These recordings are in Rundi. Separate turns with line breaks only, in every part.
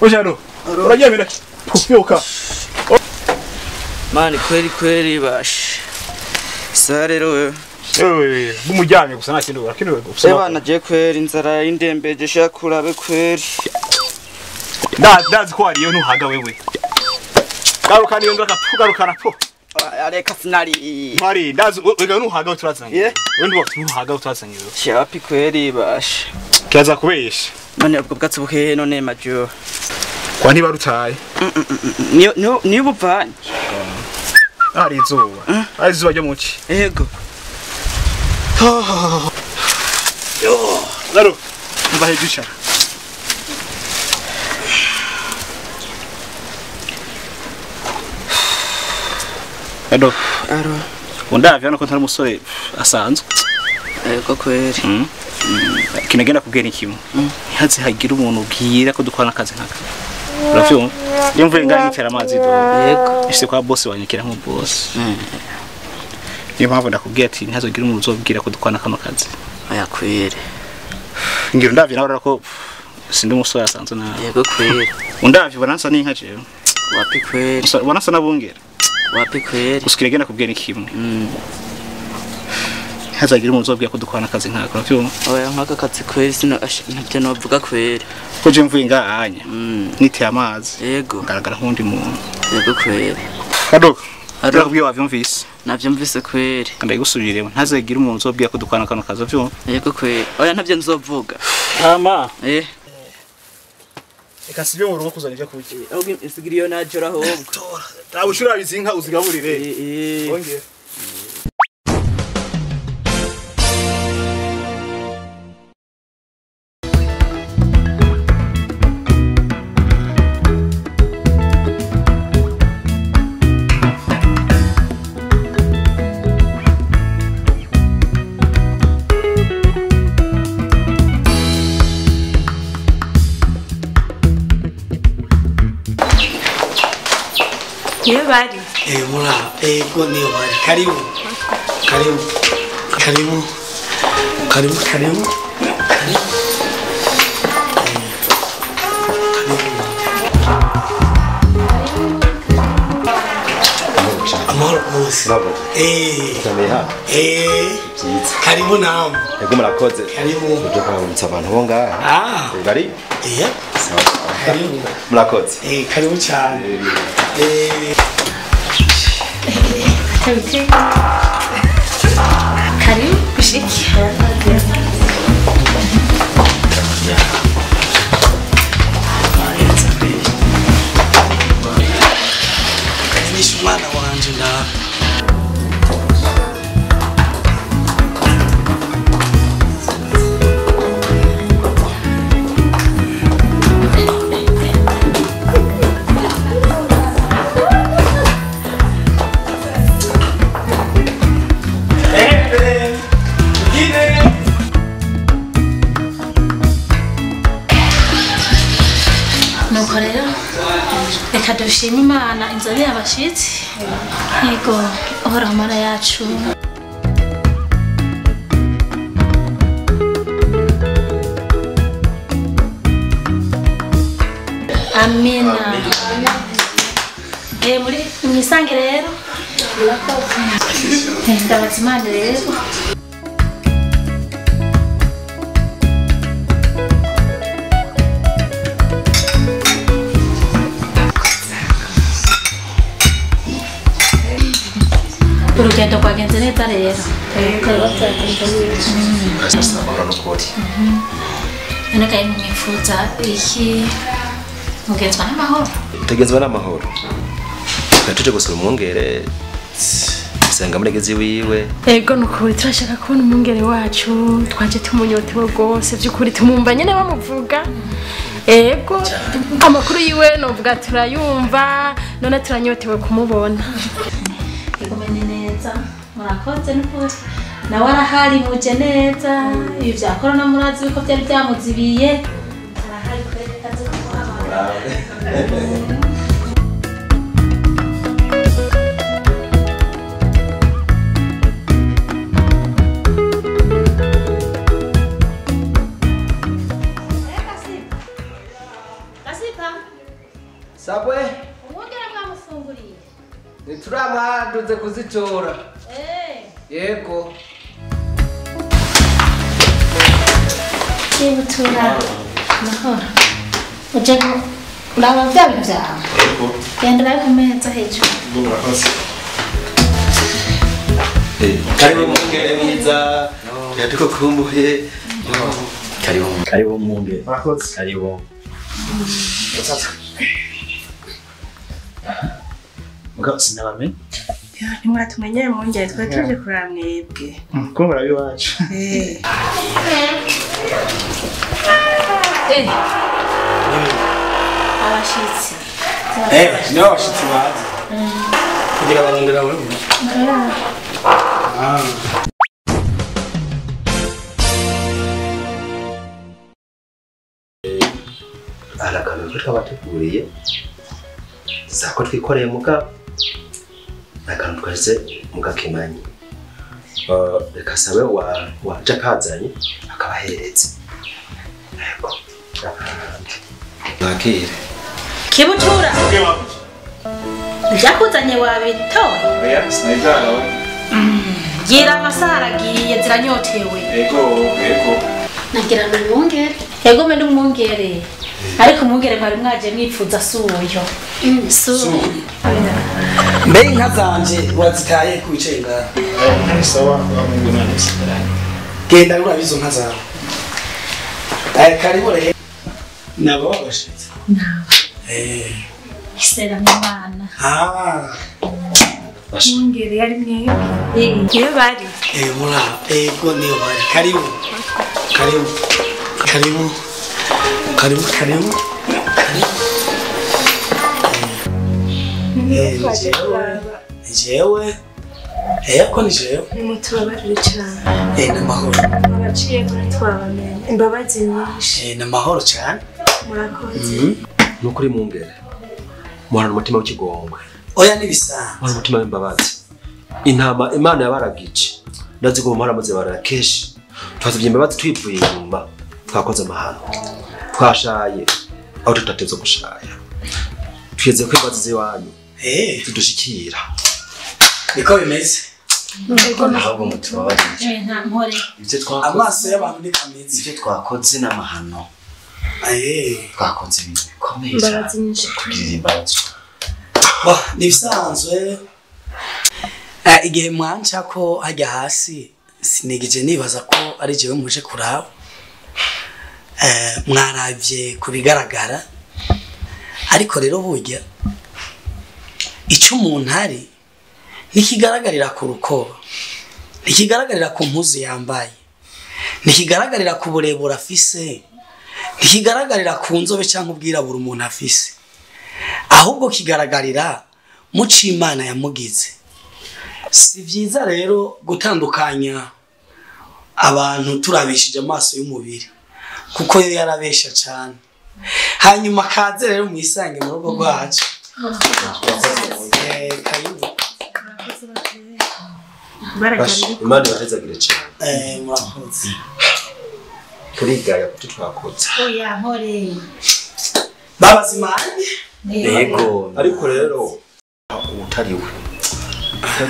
Ojano. Urajyamira. Pufyoka.
Mani kweli bash. Sare rero.
Bumujyanye gusa nta kintu urakenewe gusa.
Seba naje kweli inzara indembeje shakurabe kweli.
Ndazi ko ariyo ntuhaga wewe. Garuka niyo ngaruka po.
Areka sinari.
Mari ndazi wega ntuhaga turazanye. Wewe ntuhaga turazanye.
Shapi kweli bash.
Kaza kubesha.
Mani ubwo bwatsi buhehe none majo.
Kwa ntibarutaye.
Niyo buvanye.
Ari izuba. Ari izuba ryo muci.
Ego.
Yo, Laro. Mbahe dusha. Ado. Undavye ko ntari musore asanzwe.
Ego kweli.
Kinagenda kubwira kimwe. Ntihaze hagira umuntu ubwira ko dukora akazi nkaka. Urafyo? Iyo mvuye ngani itera amazi do.
Yego.
Ese kwa boss wanyekera nko boss. Niyo mpamvu ndakubwira ati ntihazogira umuntu uzobwira ko dukora kano kazi.
Aya kweli.
Ngira ndavye nawe ko sindi umusore asanzwe na.
Yego kweli.
Undavye banansa n'inka jewe.
Wapi kweli.
Banansa nabungera.
Wapi kweli.
Usikire genda kubwira kimwe. Hazagira umuntu uzobwira ko dukora akazi nkaka. Urafyo?
Oya nkaka kazi kweli ntacyo novuga kweli.
Ko je mvuye ngahanya. Niteye amazi.
Yego.
Ngaragara nk'undi muntu.
Yego kweli.
Kadoka. Ndakubwiye wavyumvise.
Navyumvise kweli.
Ndayigusubiremo. Ntazagira umuntu uzobwira ko dukora kano kazi. Urafyo?
Yego kweli. Oya ntavyo nzovuga.
Ama.
Eka sibyo mu rugo kuzana ivyo kurya.
Ahubwo isigiriyo najora ahubwo.
Tabushura bizinka uzigaburire. Ongera.
Niyo bari.
Mura, go niyo bari. Karibu. Karibu. Karibu. Karibu, karibu. Amor bose. Karibu naam.
Ego murakoze.
Karibu.
Uje kwamutsa abantu bo ngaha. Bari? Karibu. Murakoze.
Karibu cyane.
Karibu kushiki.
Nisho mwana wanje na
nuko rero reka dushime Imana inzobe y'abashitsi yego uhora mara yacu amina muri mwisange rero ndabaza Imana rero urugendo rwagenze neza rero none kayi mwifuza iki mugenzwa n'amahoro
Tegezwa n'amahoro. Tuje gusura umwungere senga muregezi wiwe.
Ego nuko turashaka kubona umwungere wacu twaje tumunyotewe rwose by'ukuri tumumva nyene bamuvuga. Ego amakuru yiwe novuga turayumva none turanyotewe kumubona. Igomene neza murakoze n'ukuri nawe arahari muje neza ibi bya corona murazi biko byari byamuzibiye arahari kwerekaze kuhaba. Kasipa.
Sabwe
umwongere mwamusunguriye
nituramwaduze kuzitora yego
Kibutura mahoro uje uraba vya bintu vyawe gendera ku meza hejuru
karibu mwongere mwiza yatuko kumbuye karibu mwongere karibu
mugabo sinabamenye
ntimwatumenyere mwongere twari tuje kuraba mwebwe
ko murabi wacu
abashitsi
niho abashitsi baza kugira barondera muri ubu
arakantu ko twabateguriye zako twikoreye muga akantu twese mugakemanyi reka sabe waje akazanye akabaheretse yego nakire
Kibutura Jakuzanye wabitoye
Oya, sinajyana.
gira amasaha aragiye ziranyotewe
Ego.
nagira ngo umwongere
yego mbe n'umwongere ariko umwongere mwari mwaje mwipfuza suyo suyo
mbe inka zanje wazitaye ku bice ngaha
Sawa, Mungu nani sidarani.
genda rura bizo nka zawe karibu rero nabo babashitse
isera n'imana
umwongere yari mwebwe
iyo bari
mura ego niyo bari karibu jewe ko ni jewe
nimutubabarire cyane
n'amahoro
abaciye kuri twabamenye imbabazi nyinshi
n'amahoro cyane
murakoze
nukuri mwongere muhana umutima w'ikigongwe
oya nibisa
muhana umutima w'imbabazi intama imana yabaragije ndazi ko muhana maze barakeshi twasabye imbabazi twivuye inyuma twakoze amahano twashaye aho tutateze gushaya tweze ko imbabazi ziwanyu tudushikira
niko bimeze
ntabwo mutubabarije
nta mpore
amaso y'abantu ni kameze
ibyo twakoze n'amahano twakoze ibintu bikomeye
imbabazi nyinshi
tugirira imbabazi
nibisanzwe igihe mwanca ko hajya hasi sinigije nibaza ko ari jewe muje kuraba mwarabye kubigaragara ariko rero burya icyo umuntu ari ntikigaragarira ku rukoba ntikigaragarira ku mpuzu yambaye ntikigaragarira ku burebure afise ntikigaragarira ku nzobe cyangwa ubwirabura umuntu afise ahubwo kigaragarira muco Imana yamugize si byiza rero gutandukanya abantu turabishije amaso y'umubiri kuko yo yarabesha cyane hanyuma kaze rero mwisange mu rugo rwacu
imana irahezagire cyane
murakoze
turigaya kuko twakoze
oya mpore
babazimanye
yego ariko rero utari we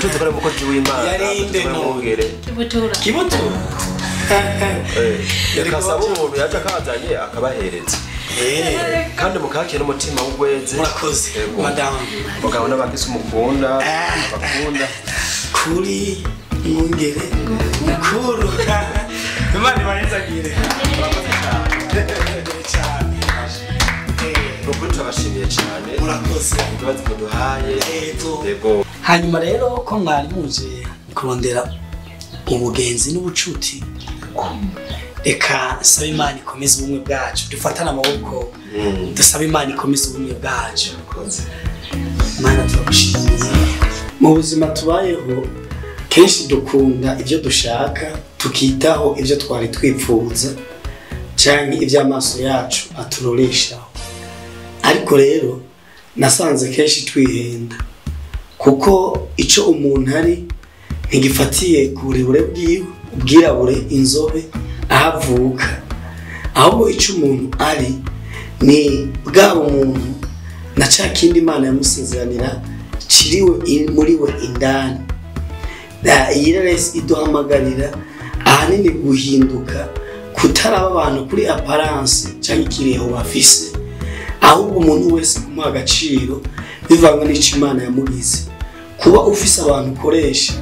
Tuzi ko ari umukozi w'Imana
yarinde
mwongere
Kibutura
kasaba umuntu yaje akazanye akabahereza kandi mukakira umutima w'ugweze
murakoze madame
mugabo n'abakisi umukunda bakunda
kuri mwongere mukuru Imana ibayizagire murakoze cyane
ukuri turabashimiye cyane
murakoze
ibibazo muduhaye yego
hanyuma rero ko mwari muje kurondera ubugenzi n'ubucuti reka saba Imana ikomeze ubumwe bwacu dufatane amaboko dusaba Imana ikomeze ubumwe bwacu Imana turagushimiye mu buzima tubayeho kenshi dukunda ibyo dushaka tukitaho ibyo twari twipfuza cyangwa iby'amaso yacu aturoreshaho ariko rero nasanze kenshi twihenda kuko icyo umuntu ari ntigifatiye ku burebure bwiwe ubwirabure inzobe ahavuka ahubwo icyo umuntu ari ni bwa umuntu na ca kindi Imana yamusezeranira kiriwe muri we indani. Iyi rero iduhamagarira ahanini guhinduka kutaraba abantu kuri apparence cyangwa ikireho bafise, ahubwo umuntu wese kumuha agaciro bivanga n'icyo Imana yamugize. Kuba ufise abantu ukoresha,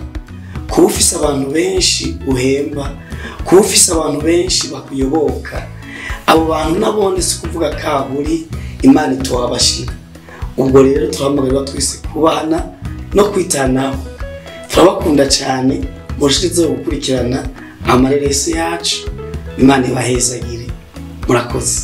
kuba ufise abantu benshi uhemba, kuba ufise abantu benshi bakuyoboka, abo bantu nabone si kuvuga kaburi Imana ituwabashira. Ubwo rero turahamagarira twese kubana no kwitanaho. Turabakunda cyane, mushirizeho gukurikirana amareresi yacu. Imana ibahezagire. Murakoze.